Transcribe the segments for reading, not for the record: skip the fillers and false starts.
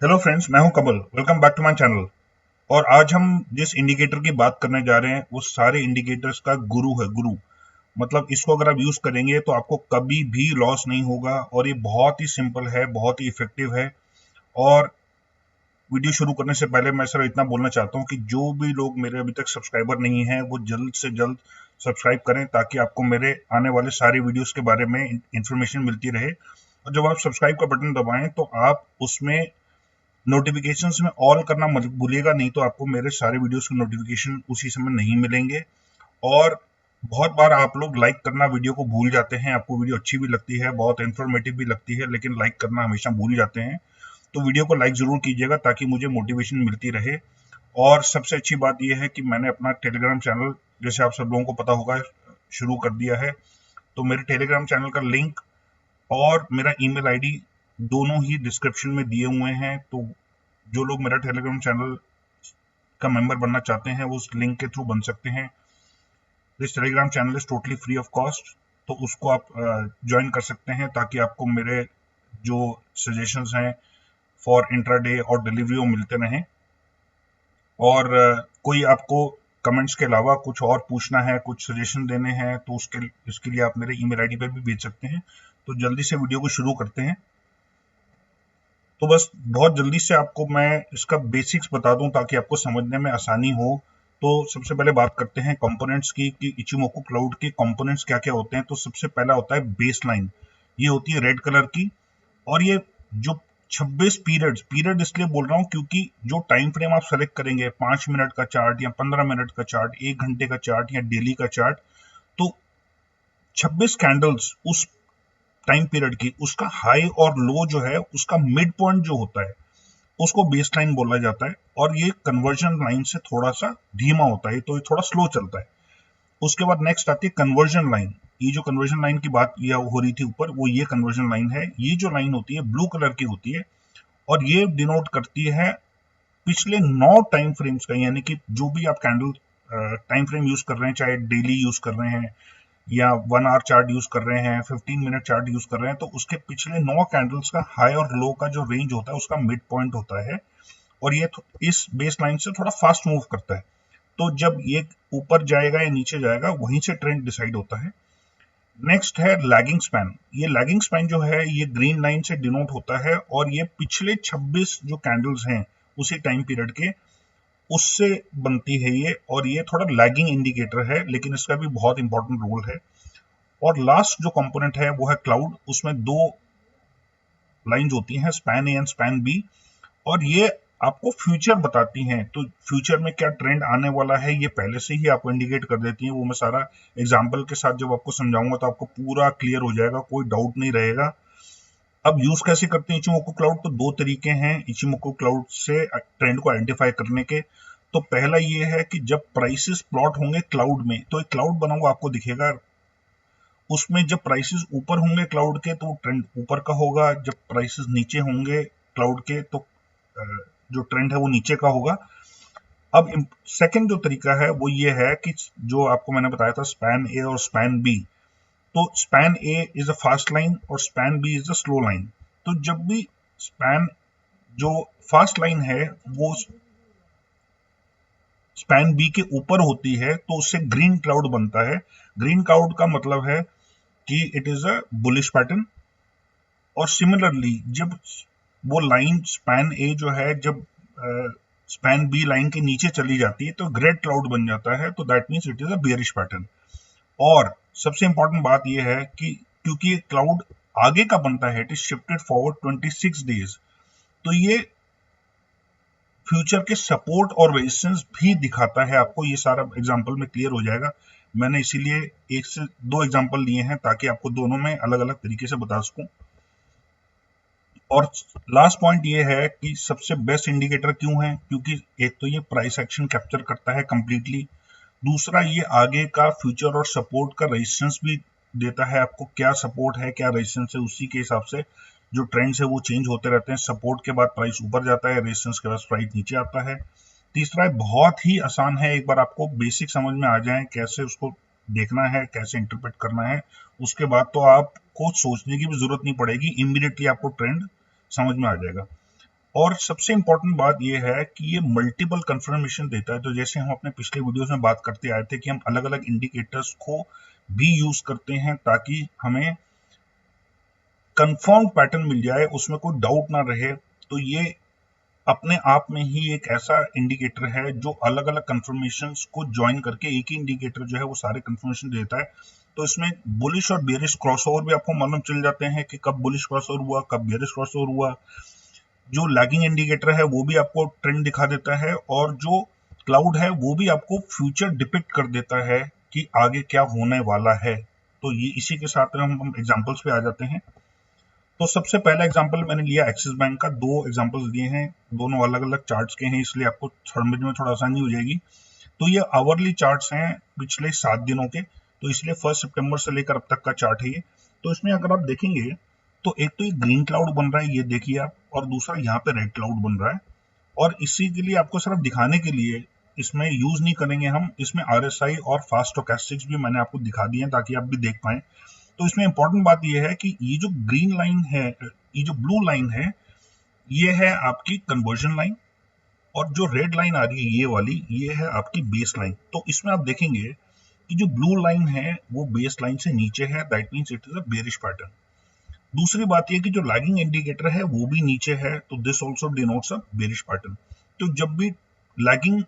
Hello friends, मैं हूं Kamal. Welcome back to my channel. और आज हम जिस इंडिकेटर की बात करने जा रहे हैं वो सारे इंडिकेटर्स का गुरु है। गुरु मतलब इसको अगर आप यूज करेंगे तो आपको कभी भी लॉस नहीं होगा और ये बहुत ही सिंपल है, बहुत ही इफेक्टिव है। और वीडियो शुरू करने से पहले मैं सिर्फ इतना बोलना चाहता हूँ कि जो भी लोग मेरे अभी तक सब्सक्राइबर नहीं हैं वो जल्द से जल्द सब्सक्राइब करें ताकि आपको मेरे आने वाले सारे वीडियोस के बारे में इंफॉर्मेशन मिलती रहे। और जब आप सब्सक्राइब का बटन दबाएं तो आप उसमें नोटिफिकेशंस में ऑल करना मत भूलिएगा, नहीं तो आपको मेरे सारे वीडियोस के नोटिफिकेशन उसी समय नहीं मिलेंगे। और बहुत बार आप लोग लाइक करना वीडियो को भूल जाते हैं। आपको वीडियो अच्छी भी लगती है, बहुत इंफॉर्मेटिव भी लगती है, लेकिन लाइक करना हमेशा भूल ही जाते हैं। तो वीडियो को लाइक जरूर कीजिएगा ताकि मुझे मोटिवेशन मिलती रहे। और सबसे अच्छी बात यह है कि मैंने अपना टेलीग्राम चैनल, जैसे आप सब लोगों को पता होगा, शुरू कर दिया है। तो मेरे टेलीग्राम चैनल का लिंक और मेरा ईमेल आईडी दोनों ही डिस्क्रिप्शन में दिए हुए हैं। तो जो लोग मेरा टेलीग्राम चैनल का मेंबर बनना चाहते हैं वो उस लिंक के थ्रू बन सकते हैं। This Telegram channel is totally free of cost, तो उसको आप ज्वाइन कर सकते हैं ताकि आपको मेरे जो सजेशंस हैं फॉर इंट्राडे और डिलीवरी वो मिलते रहें। और कोई आपको कमेंट्स के अलावा कुछ और पूछना है, कुछ सजेशन देने हैं, तो इसके लिए आप मेरे ईमेल आईडी पर भी भेज सकते हैं। तो जल्दी से वीडियो को शुरू करते हैं। तो बस बहुत जल्दी से आपको मैं इसका बेसिक्स बता दूं ताकि आपको समझने में आसानी हो। तो सबसे पहले बात करते हैं कंपोनेंट्स की कि इचिमोकू क्लाउड के कंपोनेंट्स क्या क्या होते हैं। तो सबसे पहला होता है बेस लाइन। ये होती है रेड कलर की। और ये जो 26 पीरियड इसलिए बोल रहा हूँ क्योंकि जो टाइम फ्रेम आप सेलेक्ट करेंगे, 5 मिनट का चार्ट या 15 मिनट का चार्ट, 1 घंटे का चार्ट या डेली का चार्ट, तो 26 कैंडल्स उस टाइम पीरियड की, उसका हाई और लो जो है, उसका मिड पॉइंट जो होता है उसको बेस लाइन बोला जाता है। और ये कन्वर्जन लाइन से थोड़ा सा धीमा होता है, तो ये थोड़ा स्लो चलता है। उसके बाद नेक्स्ट आती है कन्वर्जन लाइन। ये जो कन्वर्जन लाइन की बात किया हो रही थी ऊपर, वो ये कन्वर्जन लाइन है। ये जो लाइन होती है ब्लू कलर की होती है और ये डिनोट करती है पिछले 9 टाइम फ्रेम्स का। यानी कि जो भी आप कैंडल टाइम फ्रेम यूज कर रहे हैं, चाहे डेली यूज कर रहे हैं या 1 आवर चार्ट यूज कर रहे हैं, 15 मिनट चार्ट यूज कर रहे हैं, तो उसके पिछले 9 कैंडल्स का हाई और लो का जो रेंज होता है उसका मिड पॉइंट होता है। और ये इस बेस लाइन से थोड़ा फास्ट मूव करता है। तो जब ये ऊपर जाएगा या नीचे जाएगा, वहीं से ट्रेंड डिसाइड होता है। नेक्स्ट है लैगिंग स्पैन। ये लैगिंग स्पैन जो है ये ग्रीन लाइन से डिनोट होता है और ये पिछले 26 जो कैंडल्स हैं उसी टाइम पीरियड के, उससे बनती है ये। और ये थोड़ा लैगिंग इंडिकेटर है, लेकिन इसका भी बहुत इंपॉर्टेंट रोल है। और लास्ट जो कंपोनेंट है वो है क्लाउड। उसमें दो लाइंस होती हैं, span A and span B. और ये आपको फ्यूचर बताती हैं। तो फ्यूचर में क्या ट्रेंड आने वाला है ये पहले से ही आपको इंडिकेट कर देती हैं। वो मैं सारा एग्जांपल के साथ जब आपको समझाऊंगा तो आपको पूरा क्लियर हो जाएगा, कोई डाउट नहीं रहेगा। अब यूज कैसे करते हैं इचिमोकू क्लाउड? तो दो तरीके हैं इचिमोकू क्लाउड से ट्रेंड को आइडेंटिफाई करने के। तो पहला ये है कि जब प्राइसेस प्लॉट होंगे क्लाउड में, तो एक क्लाउड बना हुआ आपको दिखेगा। उसमें जब प्राइसेस ऊपर होंगे क्लाउड के तो ट्रेंड ऊपर का होगा, जब प्राइसेस नीचे होंगे क्लाउड के तो जो ट्रेंड है वो नीचे का होगा। अब सेकंड जो तरीका है वो ये है कि जो आपको मैंने बताया था स्पैन ए और स्पैन बी। तो span A is a fast line और span B is a slow line. तो जब भी स्पैन जो फास्ट लाइन है वो स्पैन बी के ऊपर होती है तो उससे ग्रीन क्लाउड बनता है। ग्रीन क्लाउड का मतलब है कि it is a bullish pattern. और सिमिलरली जब वो लाइन स्पैन ए जो है जब स्पैन बी लाइन के नीचे चली जाती है तो ग्रेड क्लाउड बन जाता है, तो that means it is a bearish pattern. और सबसे इंपॉर्टेंट बात यह है कि क्योंकि क्लाउड आगे का बनता है, it is shifted forward 26 days, तो ये फ्यूचर के सपोर्ट और रेजिस्टेंस भी दिखाता है आपको। ये सारा एग्जांपल में क्लियर हो जाएगा। मैंने इसीलिए एक से दो एग्जांपल लिए हैं ताकि आपको दोनों में अलग अलग तरीके से बता सकूं। और लास्ट पॉइंट ये है कि सबसे बेस्ट इंडिकेटर क्यों है? क्योंकि एक तो ये प्राइस एक्शन कैप्चर करता है कंप्लीटली। दूसरा ये आगे का फ्यूचर और सपोर्ट का रेजिस्टेंस भी देता है आपको। क्या सपोर्ट है क्या रेजिस्टेंस है, उसी के हिसाब से जो ट्रेंड्स है वो चेंज होते रहते हैं। सपोर्ट के बाद प्राइस ऊपर जाता है, रेजिस्टेंस के बाद प्राइस नीचे आता है। तीसरा है बहुत ही आसान है, एक बार आपको बेसिक समझ में आ जाए कैसे उसको देखना है, कैसे इंटरप्रेट करना है, उसके बाद तो आपको सोचने की भी जरूरत नहीं पड़ेगी, इमीडिएटली आपको ट्रेंड समझ में आ जाएगा। और सबसे इंपॉर्टेंट बात यह है कि ये मल्टीपल कंफर्मेशन देता है। तो जैसे हम अपने पिछले वीडियोस में बात करते आए थे कि हम अलग अलग इंडिकेटर्स को भी यूज करते हैं ताकि हमें कंफर्म पैटर्न मिल जाए, उसमें कोई डाउट ना रहे। तो ये अपने आप में ही एक ऐसा इंडिकेटर है जो अलग अलग कंफर्मेशंस को ज्वाइन करके एक ही इंडिकेटर जो है वो सारे कंफर्मेशन देता है। तो इसमें बुलिश और बेरिश क्रॉसओवर भी आपको मालूम चल जाते हैं कि कब बुलिश क्रॉसओवर हुआ, कब बेरिश क्रॉसओवर हुआ। जो लैगिंग इंडिकेटर है वो भी आपको ट्रेंड दिखा देता है, और जो क्लाउड है वो भी आपको फ्यूचर डिपिक्ट कर देता है कि आगे क्या होने वाला है। तो ये इसी के साथ हम एग्जांपल्स पे आ जाते हैं। तो सबसे पहला एग्जांपल मैंने लिया एक्सिस बैंक का, दो एग्जांपल्स दिए हैं, दोनों अलग अलग चार्ट्स के हैं, इसलिए आपको समझ में थोड़ा आसानी हो जाएगी। तो ये आवरली चार्ट्स हैं पिछले 7 दिनों के, तो इसलिए 1 सितंबर से लेकर अब तक का चार्ट है ये। तो इसमें अगर आप देखेंगे तो एक तो ये ग्रीन क्लाउड बन रहा है, ये देखिए आप, और दूसरा यहाँ पे रेड क्लाउड बन रहा है। और इसी के लिए आपको सिर्फ दिखाने के लिए इसमें यूज नहीं करेंगे हम, इसमें RSI और फास्ट स्टोचैस्टिक्स भी मैंने आपको दिखा दिए हैं ताकि आप भी देख पाएं। तो इसमें इंपॉर्टेंट बात यह है कि ये जो ग्रीन लाइन है, ये जो ब्लू लाइन है, ये है आपकी कन्वर्जन लाइन, और जो रेड लाइन आ रही है ये वाली, ये है आपकी बेस लाइन। तो इसमें आप देखेंगे कि जो ब्लू लाइन है वो बेस लाइन से नीचे है, that means it is a bearish pattern. दूसरी बात यह कि जो लैगिंग इंडिकेटर है वो भी नीचे है, तो this also denotes a bearish pattern. तो जब भी लैगिंग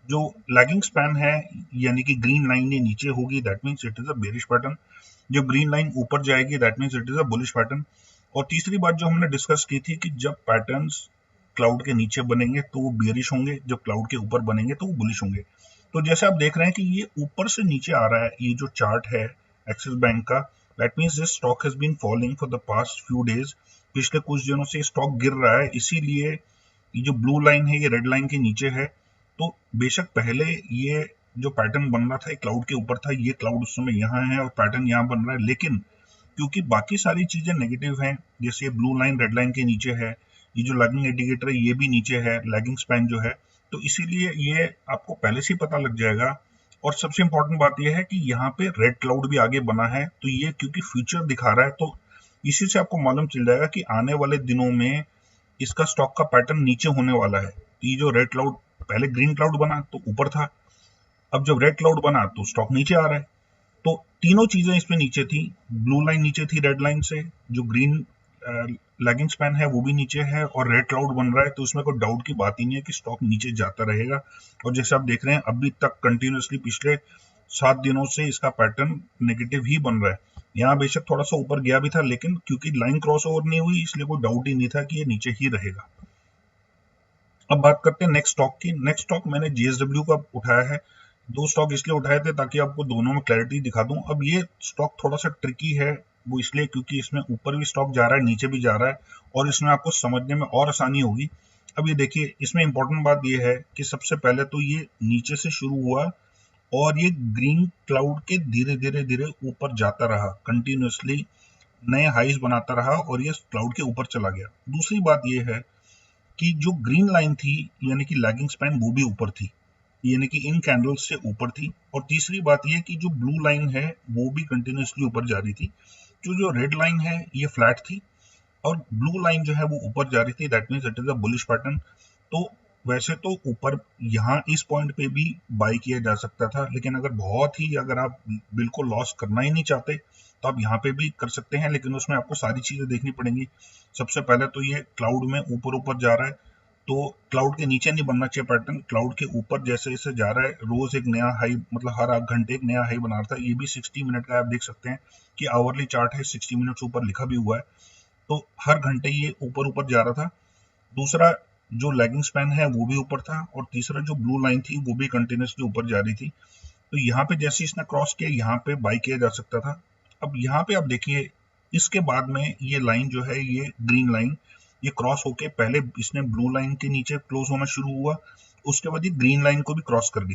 जो लैगिंग स्पैन है यानी कि ग्रीन लाइन ये नीचे होगी, that means it is a bearish pattern. जब ग्रीन लाइन ऊपर जाएगी that means it is a bullish pattern. और तीसरी बात जो हमने डिस्कस की थी कि जब पैटर्न्स क्लाउड के नीचे बनेंगे तो वो बेरिश होंगे, जब क्लाउड के ऊपर बनेंगे तो वो बुलिश होंगे। तो जैसे आप देख रहे हैं कि ये ऊपर से नीचे आ रहा है, ये जो चार्ट है एक्सिस बैंक का, that means this stock has been falling for the past few days. पिछले कुछ दिनों से स्टॉक गिर रहा है, इसीलिए ये जो ब्लू लाइन है ये रेड लाइन के नीचे है। तो बेशक पहले ये जो पैटर्न बन रहा था क्लाउड के ऊपर था, ये क्लाउड उस समय यहाँ है और पैटर्न यहाँ बन रहा है, लेकिन क्योंकि बाकी सारी चीजें नेगेटिव हैं, जैसे ब्लू लाइन रेड लाइन के नीचे है, ये जो लैगिंग इंडिकेटर है ये भी नीचे है, लैगिंग स्पैन जो है, तो इसीलिए ये आपको पहले से ही पता लग जाएगा। और सबसे इंपॉर्टेंट बात यह है कि यहाँ पे रेड क्लाउड भी आगे बना है, तो ये क्योंकि फ्यूचर दिखा रहा है, तो इसी से आपको मालूम चल जाएगा कि आने वाले दिनों में इसका स्टॉक का पैटर्न नीचे होने वाला है। तो ये जो रेड क्लाउड, पहले ग्रीन क्लाउड बना तो ऊपर था, अब जब रेड क्लाउड बना तो स्टॉक नीचे आ रहा है। तो तीनों चीजें इसमें नीचे थी, ब्लू लाइन नीचे थी रेड लाइन से, जो ग्रीन लैगिंग स्पैन है वो भी नीचे है, और रेड क्लाउड बन रहा है, तो उसमें कोई डाउट की बात ही नहीं है कि स्टॉक नीचे जाता रहेगा। और जैसे आप देख रहे हैं अभी तक कंटिन्यूसली पिछले 7 दिनों से इसका पैटर्न नेगेटिव ही बन रहा है। यहाँ बेशक थोड़ा सा ऊपर गया भी था, लेकिन क्योंकि लाइन क्रॉस ओवर नहीं हुई इसलिए कोई डाउट ही नहीं था कि ये नीचे ही रहेगा। अब बात करते हैं नेक्स्ट स्टॉक की। नेक्स्ट स्टॉक मैंने JSW का उठाया है, दो स्टॉक इसलिए उठाए थे ताकि आपको दोनों में क्लैरिटी दिखा दूं। अब ये स्टॉक थोड़ा सा ट्रिकी है, वो इसलिए क्योंकि इसमें ऊपर भी स्टॉक जा रहा है, नीचे भी जा रहा है, और इसमें आपको समझने में और आसानी होगी। अब ये देखिए, इसमें इंपॉर्टेंट बात ये है कि सबसे पहले तो ये नीचे से शुरू हुआ और ये ग्रीन क्लाउड के धीरे धीरे धीरे ऊपर जाता रहा, कंटिन्यूसली नए हाइज बनाता रहा और ये क्लाउड के ऊपर चला गया। दूसरी बात ये है कि जो ग्रीन लाइन थी यानी कि लैगिंग स्पैन वो भी ऊपर थी, यानी कि इन कैंडल्स से ऊपर थी। और तीसरी बात ये कि जो ब्लू लाइन है वो भी कंटिन्यूसली ऊपर जा रही थी। जो रेड लाइन है ये फ्लैट थी और ब्लू लाइन जो है वो ऊपर जा रही थी, that means it is a bullish pattern. तो वैसे तो ऊपर यहाँ इस पॉइंट पे भी बाई किया जा सकता था, लेकिन अगर आप बिल्कुल लॉस करना ही नहीं चाहते तो आप यहाँ पे भी कर सकते हैं, लेकिन उसमें आपको सारी चीजें देखनी पड़ेंगी। सबसे पहले तो ये क्लाउड में ऊपर ऊपर जा रहा है, तो क्लाउड के नीचे नहीं बनना चाहिए पैटर्न, क्लाउड के ऊपर जैसे जैसे जा रहा है, रोज एक नया हाई, मतलब हर 8 घंटे एक नया हाई बना रहा था। ये भी 60 मिनट का आप देख सकते हैं कि आवरली चार्ट है, 60 मिनट ऊपर लिखा भी हुआ है, तो हर घंटे ये ऊपर ऊपर जा रहा था। दूसरा जो लैगिंग स्पैन है वो भी ऊपर था, और तीसरा जो ब्लू लाइन थी वो भी कंटिन्यूसली ऊपर जा रही थी। तो यहाँ पे जैसे इसने क्रॉस किया यहाँ पे बाई किया जा सकता था। अब यहाँ पे आप देखिए, इसके बाद में ये लाइन जो है, ये ग्रीन लाइन, ये क्रॉस होके पहले इसने ब्लू लाइन के नीचे क्लोज होना शुरू हुआ, उसके बाद ये ग्रीन लाइन को भी क्रॉस कर गई।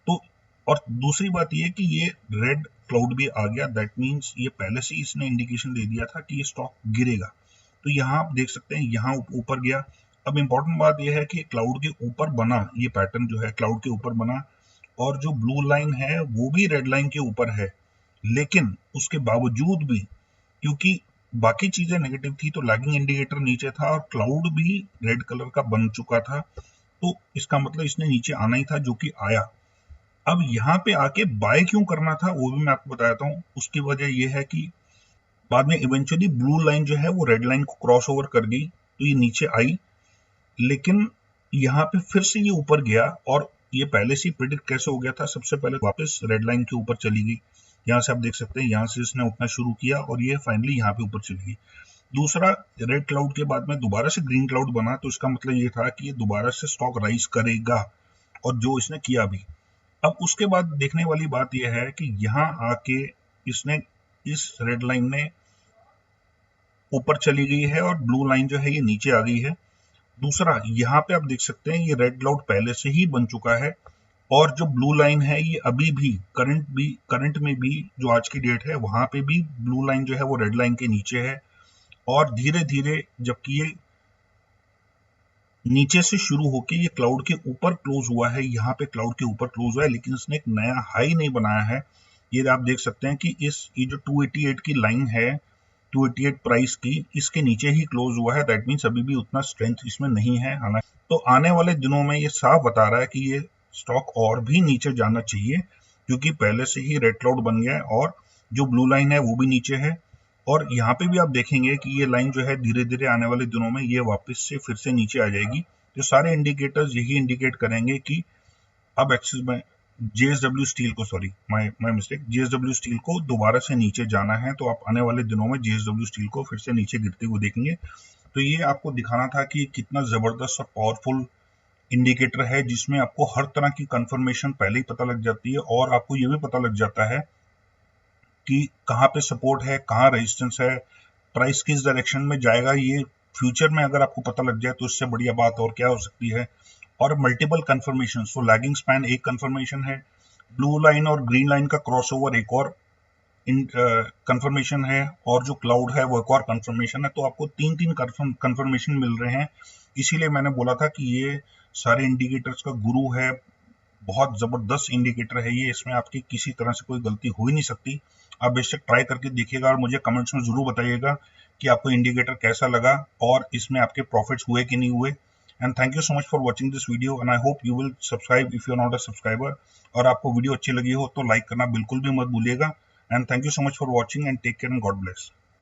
तो और दूसरी बात ये कि ये रेड क्लाउड भी आ गया, दैट मींस ये पहले से इसने इंडिकेशन दे दिया था कि ये स्टॉक गिरेगा। तो यहाँ आप देख सकते हैं यहाँ ऊपर गया। अब इंपॉर्टेंट बात यह है कि क्लाउड के ऊपर बना ये पैटर्न जो है, क्लाउड के ऊपर बना, और जो ब्लू लाइन है वो भी रेड लाइन के ऊपर है, लेकिन उसके बावजूद भी क्योंकि बाकी चीजें नेगेटिव थी, तो लैगिंग इंडिकेटर नीचे था और क्लाउड भी रेड कलर का बन चुका था, तो इसका मतलब इसने नीचे आना ही था, जो कि आया। अब यहाँ पे आके बाय क्यों करना था वो भी मैं आपको बताता हूँ। उसकी वजह यह है कि बाद में इवेंचुअली ब्लू लाइन जो है वो रेड लाइन को क्रॉस ओवर कर गई, तो ये नीचे आई, लेकिन यहाँ पे फिर से ये ऊपर गया, और ये पहले से प्रिडिक्ट कैसे हो गया था, सबसे पहले वापस रेड लाइन के ऊपर चली गई। यहाँ से आप देख सकते हैं, यहाँ से इसने उठना शुरू किया और ये फाइनली यहाँ पे ऊपर चली गई। दूसरा, रेड क्लाउड के बाद में दोबारा से ग्रीन क्लाउड बना, तो इसका मतलब ये था कि ये दोबारा से स्टॉक राइज करेगा, और जो इसने किया भी। अब उसके बाद देखने वाली बात यह है कि यहाँ आके इसने इस रेड लाइन ने ऊपर चली गई है और ब्लू लाइन जो है ये नीचे आ गई है। दूसरा, यहाँ पे आप देख सकते हैं ये रेड क्लाउड पहले से ही बन चुका है, और जो ब्लू लाइन है ये अभी भी करंट में भी जो आज की डेट है वहां पे भी ब्लू लाइन जो है वो रेड लाइन के नीचे है। और धीरे धीरे जबकि ये नीचे से शुरू होके ये क्लाउड के ऊपर क्लोज हुआ है, यहाँ पे क्लाउड के ऊपर क्लोज हुआ है, लेकिन इसने एक नया हाई नहीं बनाया है। ये आप देख सकते हैं कि ये जो 288 की लाइन है, 288 प्राइस की, इसके नीचे ही क्लोज हुआ है। दैट मीन्स अभी भी उतना स्ट्रेंथ इसमें नहीं है। हालांकि तो आने वाले दिनों में ये साफ बता रहा है कि ये स्टॉक और भी नीचे जाना चाहिए, क्योंकि पहले से ही रेड क्लाउड बन गया है और जो ब्लू लाइन है वो भी नीचे है। और यहाँ पे भी आप देखेंगे कि ये लाइन जो है धीरे धीरे आने वाले दिनों में ये वापस से फिर से नीचे आ जाएगी। तो सारे इंडिकेटर्स यही इंडिकेट करेंगे कि अब एक्सिस में जेएसडब्ल्यू स्टील को, sorry my mistake, JSW steel को दोबारा से नीचे जाना है। तो आप आने वाले दिनों में जेएसडब्ल्यू स्टील को फिर से नीचे गिरते हुए देखेंगे। तो ये आपको दिखाना था कि कितना जबरदस्त और पावरफुल इंडिकेटर है, जिसमें आपको हर तरह की कंफर्मेशन पहले ही पता लग जाती है, और आपको ये भी पता लग जाता है कि कहाँ पे सपोर्ट है, कहाँ रेजिस्टेंस है, प्राइस किस डायरेक्शन में जाएगा। ये फ्यूचर में अगर आपको पता लग जाए तो इससे बढ़िया बात और क्या हो सकती है। और मल्टीपल कंफर्मेशन, सो लैगिंग स्पैन एक कंफर्मेशन है, ब्लू लाइन और ग्रीन लाइन का क्रॉसओवर एक और कंफर्मेशन है, और जो क्लाउड है वो एक और कंफर्मेशन है। तो आपको तीन तीन कंफर्मेशन मिल रहे हैं। इसीलिए मैंने बोला था कि ये सारे इंडिकेटर्स का गुरु है, बहुत जबरदस्त इंडिकेटर है ये, इसमें आपकी किसी तरह से कोई गलती हो ही नहीं सकती। आप बेशक ट्राई करके देखिएगा और मुझे कमेंट्स में जरूर बताइएगा कि आपको इंडिकेटर कैसा लगा और इसमें आपके प्रॉफिट्स हुए कि नहीं हुए। And thank you so much for watching this video, and I hope you will subscribe if you are not a subscriber. और आपको वीडियो अच्छी लगी हो तो लाइक करना बिल्कुल भी मत भूलिएगा। And thank you so much for watching, and take care and God bless.